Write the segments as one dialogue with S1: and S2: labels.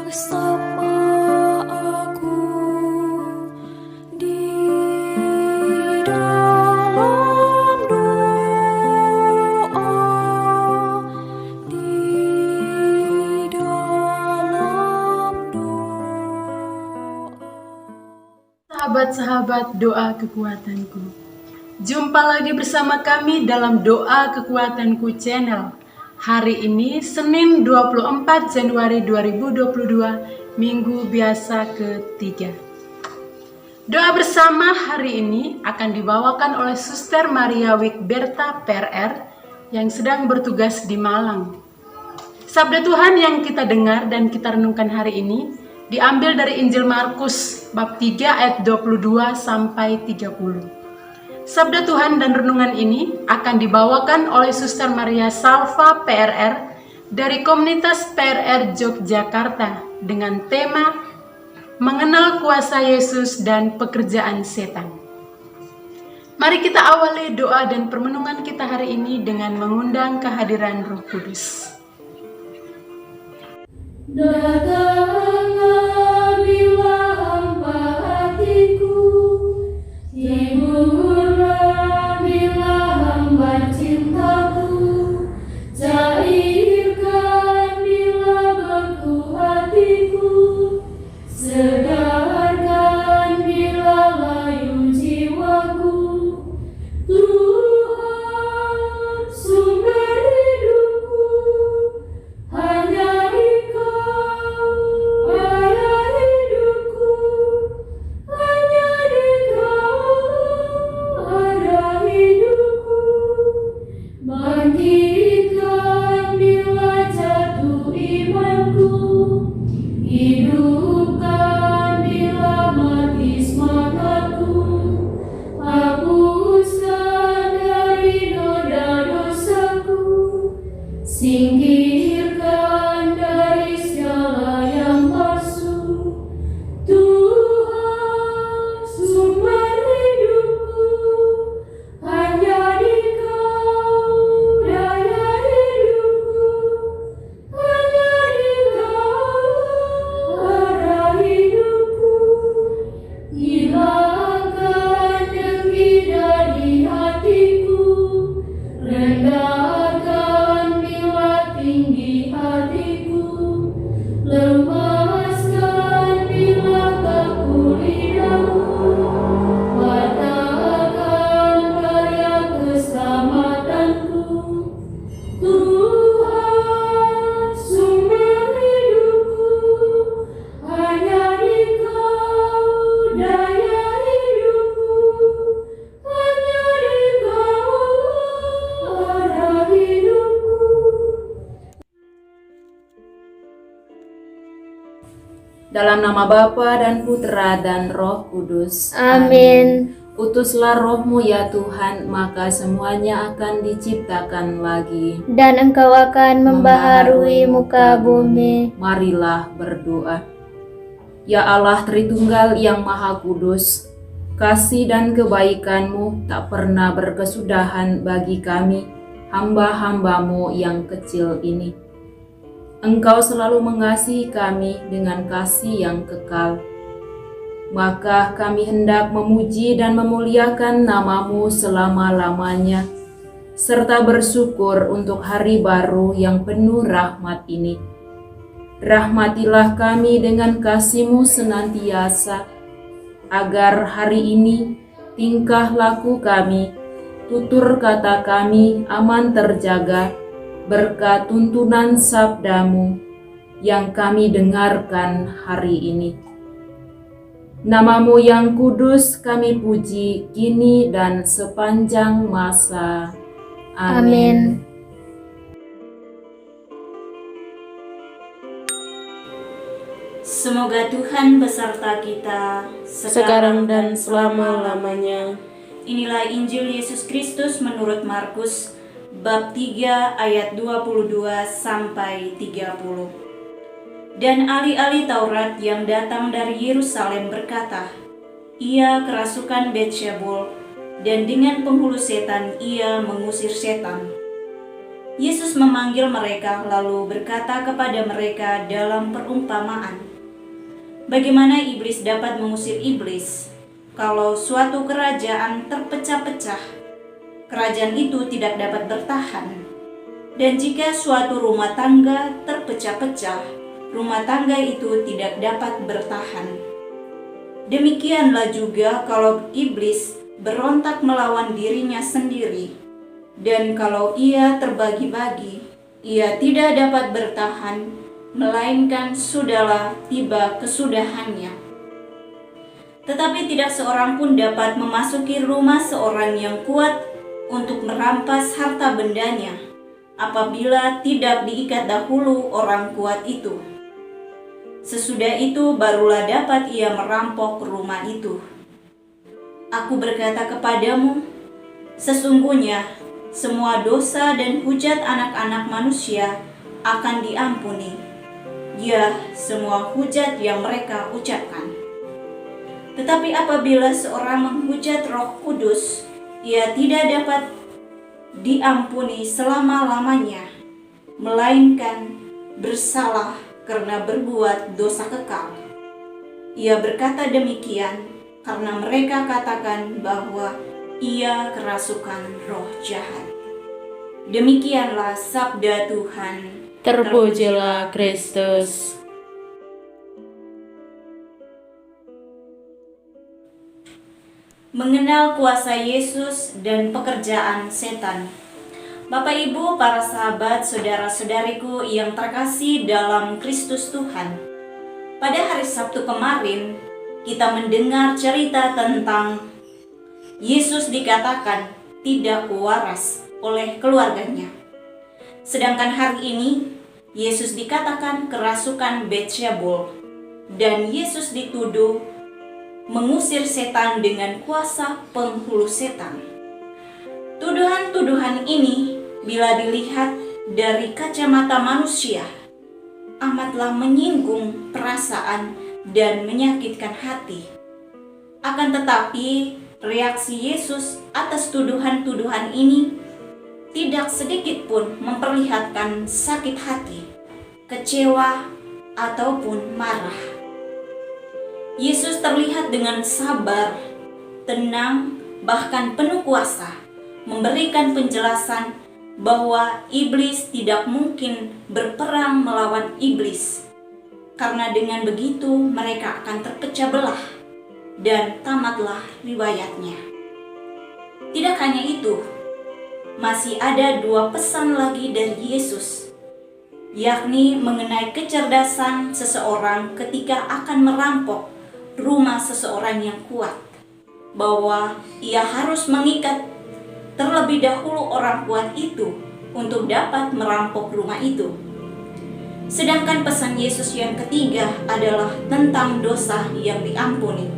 S1: bersama aku di dalam doa, di dalam doa.
S2: Sahabat-sahabat doa kekuatanku, jumpa lagi bersama kami dalam Doa Kekuatanku Channel. Hari ini Senin 24 Januari 2022, Minggu biasa ketiga. Doa bersama hari ini akan dibawakan oleh Suster Maria Wigberta PRR yang sedang bertugas di Malang. Sabda Tuhan yang kita dengar dan kita renungkan hari ini diambil dari Injil Markus bab 3 ayat 22 sampai 30. Sabda Tuhan dan renungan ini akan dibawakan oleh Suster Maria Salva PRR dari komunitas PRR Yogyakarta dengan tema Mengenal Kuasa Yesus dan Pekerjaan Setan. Mari kita awali doa dan permenungan kita hari ini dengan mengundang kehadiran Roh Kudus.
S3: Datanglah bila hamba hatiku, hiburlah bila hamba cintaku, cairkan bila beku hatiku, segarkan bila layu jiwaku. Tuhan, sumber hidupku, hanya Engkau arah hidupku, hanya Engkau arah hidupku. Bangkitkan bila jatuh imanku, hidupkan bila mati semangatku. Hapuskan dari noda dosaku, singkirkan dari segala yang palsu. Tuhan, sumber hidupku, hanya Engkau daya hidupku, hanya Engkau arah hidupku. Hilangkan dengki dari hatiku, rendahkan bila tinggi hatiku, lemaskan bila kaku lidahku, patahkan karya keselamatanku. Tuhan, sumber hidupku, hanya Engkau daya hidupku, hanya Engkau arah hidupku.
S4: Dalam nama Bapa dan Putra dan Roh Kudus.
S3: Amin.
S4: Utuslah Roh-Mu ya Tuhan, maka semuanya akan diciptakan lagi.
S3: Dan Engkau akan membaharui muka bumi.
S4: Marilah berdoa. Ya Allah Tritunggal yang Maha Kudus, kasih dan kebaikan-Mu tak pernah berkesudahan bagi kami, hamba-hamba-Mu yang kecil ini. Engkau selalu mengasihi kami dengan kasih yang kekal. Maka kami hendak memuji dan memuliakan nama-Mu selama-lamanya, serta bersyukur untuk hari baru yang penuh rahmat ini. Rahmatilah kami dengan kasih-Mu senantiasa, agar hari ini tingkah laku kami, tutur kata kami aman terjaga, berkat tuntunan sabda-Mu yang kami dengarkan hari ini. Nama-Mu yang kudus kami puji kini dan sepanjang masa. Amin.
S5: Semoga Tuhan beserta kita
S4: Sekarang dan selama-lamanya.
S5: Inilah Injil Yesus Kristus menurut Markus bab 3 ayat 22 sampai 30. Dan ahli-ahli Taurat yang datang dari Yerusalem berkata, ia kerasukan Beelzebul, dan dengan penghulu setan ia mengusir setan. Yesus memanggil mereka lalu berkata kepada mereka dalam perumpamaan, bagaimana iblis dapat mengusir iblis? Kalau suatu kerajaan terpecah-pecah, kerajaan itu tidak dapat bertahan. Dan jika suatu rumah tangga terpecah-pecah, rumah tangga itu tidak dapat bertahan. Demikianlah juga kalau iblis berontak melawan dirinya sendiri, dan kalau ia terbagi-bagi, ia tidak dapat bertahan, melainkan sudahlah tiba kesudahannya. Tetapi tidak seorang pun dapat memasuki rumah seorang yang kuat untuk merampas harta bendanya, apabila tidak diikat dahulu orang kuat itu. Sesudah itu barulah dapat ia merampok rumah itu. Aku berkata kepadamu, sesungguhnya semua dosa dan hujat anak-anak manusia akan diampuni, ya semua hujat yang mereka ucapkan. Tetapi apabila seorang menghujat Roh Kudus, ia tidak dapat diampuni selama-lamanya, melainkan bersalah karena berbuat dosa kekal. Ia berkata demikian karena mereka katakan bahwa ia kerasukan roh jahat. Demikianlah sabda Tuhan.
S4: Terpujilah Kristus.
S5: Mengenal kuasa Yesus dan pekerjaan setan. Bapak, Ibu, para sahabat, saudara-saudariku yang terkasih dalam Kristus Tuhan. Pada hari Sabtu kemarin, kita mendengar cerita tentang Yesus dikatakan tidak waras oleh keluarganya. Sedangkan hari ini, Yesus dikatakan kerasukan Beelzebul, dan Yesus dituduh mengusir setan dengan kuasa penghulu setan. Tuduhan-tuduhan ini bila dilihat dari kacamata manusia amatlah menyinggung perasaan dan menyakitkan hati. Akan tetapi reaksi Yesus atas tuduhan-tuduhan ini tidak sedikit pun memperlihatkan sakit hati, kecewa, ataupun marah. Yesus terlihat dengan sabar, tenang, bahkan penuh kuasa, memberikan penjelasan bahwa iblis tidak mungkin berperang melawan iblis, karena dengan begitu mereka akan terpecah belah, dan tamatlah riwayatnya. Tidak hanya itu, masih ada dua pesan lagi dari Yesus, yakni mengenai kecerdasan seseorang ketika akan merampok rumah seseorang yang kuat, bahwa ia harus mengikat terlebih dahulu orang kuat itu untuk dapat merampok rumah itu. Sedangkan pesan Yesus yang ketiga adalah tentang dosa yang diampuni.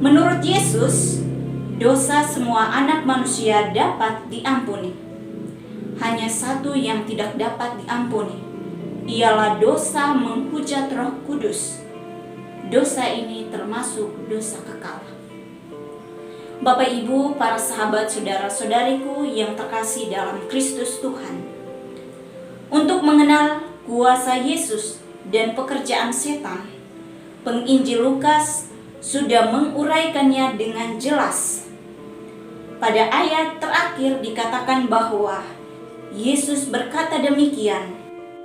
S5: Menurut Yesus, dosa semua anak manusia dapat diampuni. Hanya satu yang tidak dapat diampuni, ialah dosa menghujat Roh Kudus. Dosa ini termasuk dosa kekal. Bapak, Ibu, para sahabat, saudara-saudariku yang terkasih dalam Kristus Tuhan. Untuk mengenal kuasa Yesus dan pekerjaan setan, penginjil Lukas sudah menguraikannya dengan jelas. Pada ayat terakhir dikatakan bahwa Yesus berkata demikian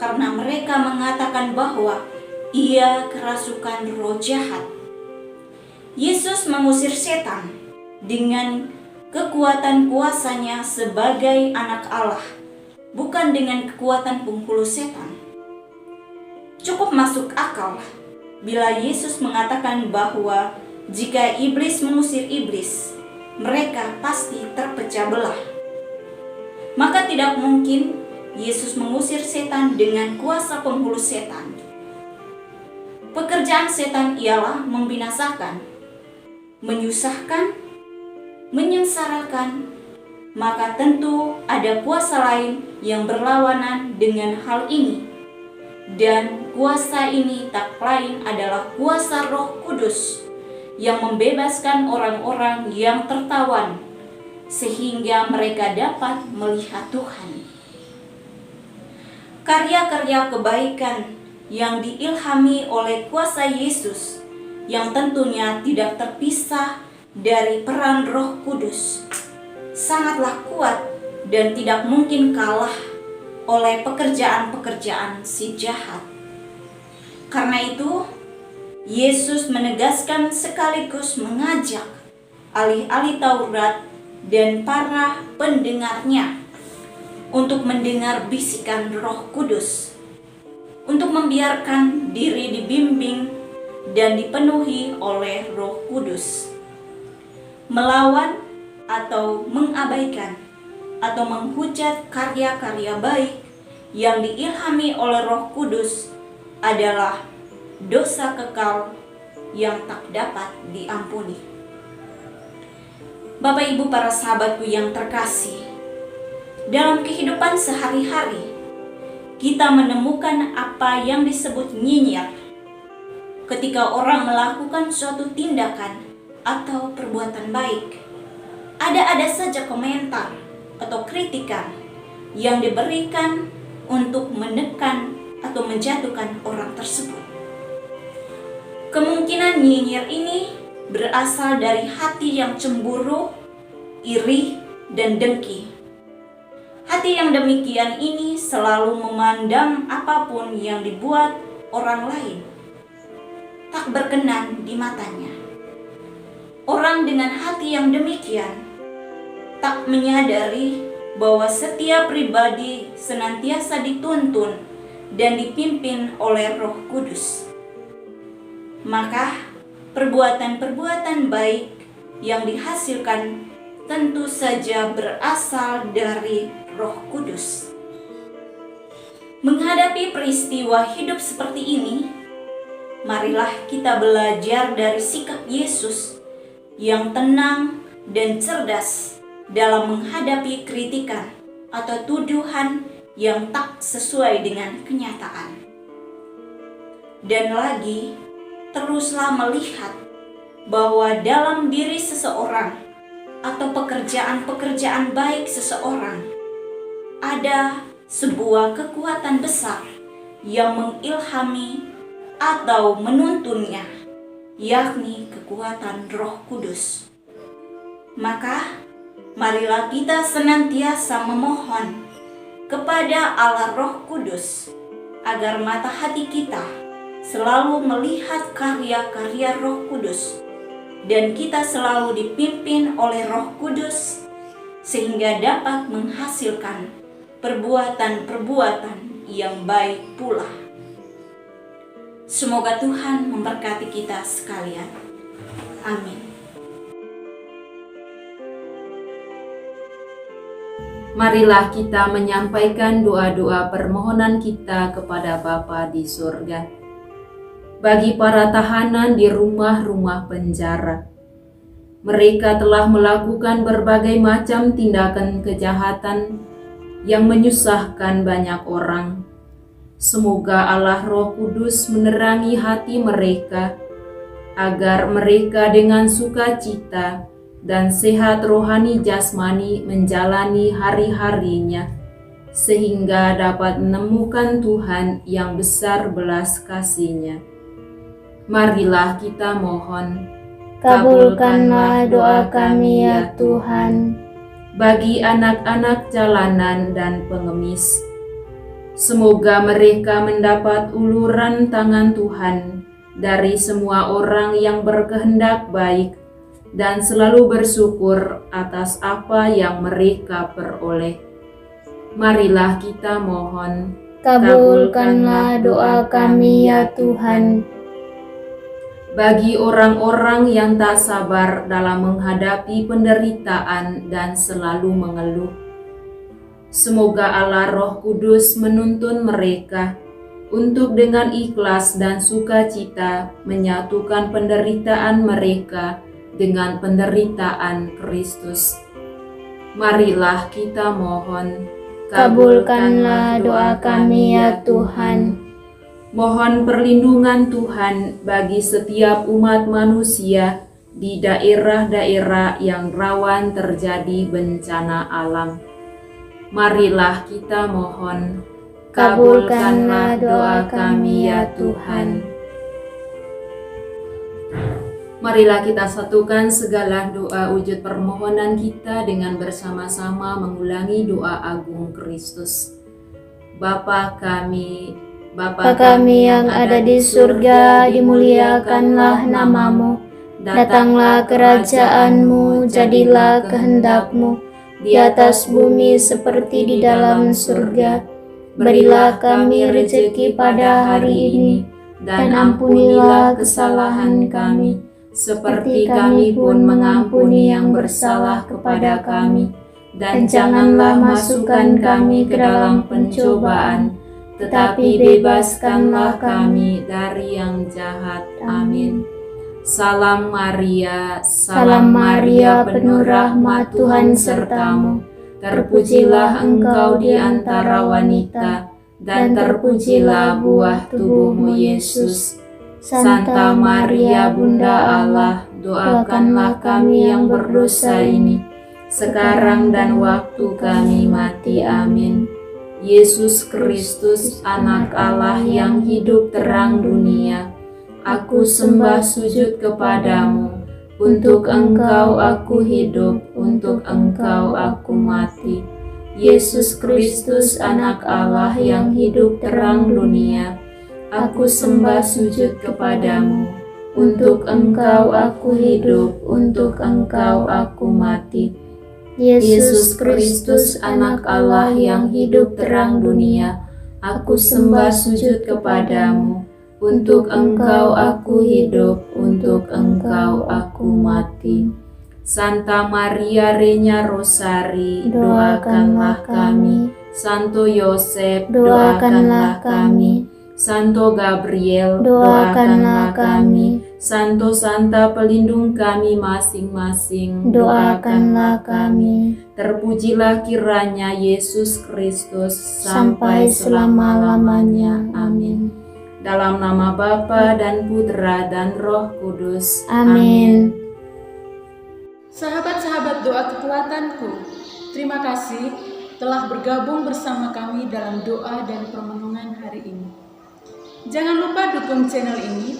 S5: karena mereka mengatakan bahwa ia kerasukan roh jahat. Yesus mengusir setan dengan kekuatan kuasanya sebagai anak Allah, bukan dengan kekuatan penghulu setan. Cukup masuk akal bila Yesus mengatakan bahwa jika iblis mengusir iblis, mereka pasti terpecah belah. Maka tidak mungkin Yesus mengusir setan dengan kuasa penghulu setan. Pekerjaan setan ialah membinasakan, menyusahkan, menyengsarakan. Maka tentu ada kuasa lain yang berlawanan dengan hal ini. Dan kuasa ini tak lain adalah kuasa Roh Kudus yang membebaskan orang-orang yang tertawan sehingga mereka dapat melihat Tuhan. karya-karya kebaikan yang diilhami oleh kuasa Yesus, yang tentunya tidak terpisah dari peran Roh Kudus, sangatlah kuat dan tidak mungkin kalah oleh pekerjaan-pekerjaan si jahat. Karena itu, Yesus menegaskan sekaligus mengajak ahli-ahli Taurat dan para pendengarnya untuk mendengar bisikan Roh Kudus, untuk membiarkan diri dibimbing dan dipenuhi oleh Roh Kudus. Melawan atau mengabaikan atau menghujat karya-karya baik yang diilhami oleh Roh Kudus adalah dosa kekal yang tak dapat diampuni. Bapak Ibu para sahabatku yang terkasih, dalam kehidupan sehari-hari kita menemukan apa yang disebut nyinyir ketika orang melakukan suatu tindakan atau perbuatan baik. Ada saja komentar atau kritikan yang diberikan untuk menekan atau menjatuhkan orang tersebut. Kemungkinan nyinyir ini berasal dari hati yang cemburu, iri, dan dengki. Hati yang demikian ini selalu memandang apapun yang dibuat orang lain tak berkenan di matanya. Orang dengan hati yang demikian tak menyadari bahwa setiap pribadi senantiasa dituntun dan dipimpin oleh Roh Kudus. Maka perbuatan-perbuatan baik yang dihasilkan tentu saja berasal dari Roh Kudus. Menghadapi peristiwa hidup seperti ini, marilah kita belajar dari sikap Yesus yang tenang dan cerdas dalam menghadapi kritikan atau tuduhan yang tak sesuai dengan kenyataan. Dan lagi, teruslah melihat bahwa dalam diri seseorang atau pekerjaan-pekerjaan baik seseorang ada sebuah kekuatan besar yang mengilhami atau menuntunnya, yakni kekuatan Roh Kudus. Maka marilah kita senantiasa memohon kepada Allah Roh Kudus agar mata hati kita selalu melihat karya-karya Roh Kudus dan kita selalu dipimpin oleh Roh Kudus sehingga dapat menghasilkan perbuatan-perbuatan yang baik pula. Semoga Tuhan memberkati kita sekalian. Amin.
S4: Marilah kita menyampaikan doa-doa permohonan kita kepada Bapa di surga. Bagi para tahanan di rumah-rumah penjara, mereka telah melakukan berbagai macam tindakan kejahatan yang menyusahkan banyak orang. Semoga Allah Roh Kudus menerangi hati mereka, agar mereka dengan sukacita dan sehat rohani jasmani menjalani hari-harinya, sehingga dapat menemukan Tuhan yang besar belas kasih-Nya. Marilah kita mohon,
S3: Kabulkanlah doa kami ya Tuhan.
S4: bagi anak-anak jalanan dan pengemis. Semoga mereka mendapat uluran tangan Tuhan dari semua orang yang berkehendak baik dan selalu bersyukur atas apa yang mereka peroleh. Marilah kita mohon,
S3: Kabulkanlah doa kami ya Tuhan.
S4: bagi orang-orang yang tak sabar dalam menghadapi penderitaan dan selalu mengeluh. Semoga Allah Roh Kudus menuntun mereka untuk dengan ikhlas dan sukacita menyatukan penderitaan mereka dengan penderitaan Kristus. Marilah kita mohon,
S3: Kabulkanlah doa kami ya Tuhan.
S4: Mohon perlindungan Tuhan bagi setiap umat manusia di daerah-daerah yang rawan terjadi bencana alam. Marilah kita mohon,
S3: kabulkanlah doa kami ya Tuhan.
S4: Marilah kita satukan segala doa wujud permohonan kita dengan bersama-sama mengulangi doa agung Kristus. Bapa kami yang ada di surga, dimuliakanlah namamu. Datanglah kerajaan-Mu, jadilah kehendak-Mu di atas bumi seperti di dalam surga. Berilah kami rezeki pada hari ini, dan ampunilah kesalahan kami, seperti kami pun mengampuni yang bersalah kepada kami. Dan janganlah masukkan kami ke dalam pencobaan, tetapi bebaskanlah kami dari yang jahat. Amin. Salam Maria, penuh rahmat, Tuhan sertamu. Terpujilah engkau di antara wanita, dan terpujilah buah tubuhmu Yesus. Santa Maria, Bunda Allah, doakanlah kami yang berdosa ini, sekarang dan waktu kami mati. Amin. Yesus Kristus, Anak Allah yang hidup terang dunia, aku sembah sujud kepadamu. Untuk Engkau aku hidup, untuk Engkau aku mati. Yesus Kristus, Anak Allah yang hidup terang dunia, aku sembah sujud kepadamu. Untuk Engkau aku hidup, untuk Engkau aku mati. Yesus Kristus, Anak Allah yang hidup terang dunia, aku sembah sujud kepadamu. Untuk Engkau aku hidup, untuk Engkau aku mati. Santa Maria Regna Rosari, doakanlah kami. Santo Yosef, doakanlah kami. Santo Gabriel, doakanlah kami. Santo Santa pelindung kami masing-masing, doakanlah kami. Terpujilah kiranya Yesus Kristus sampai selama-lamanya. Amin. Dalam nama Bapa dan Putra dan Roh Kudus.
S3: Amin.
S2: Sahabat-sahabat doa kekuatanku, terima kasih telah bergabung bersama kami dalam doa dan permenungan hari ini. Jangan lupa dukung channel ini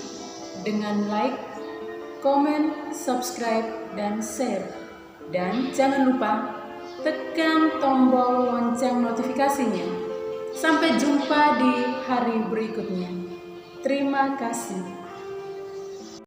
S2: dengan like, komen, subscribe, dan share. Dan jangan lupa tekan tombol lonceng notifikasinya. Sampai jumpa di hari berikutnya. Terima kasih.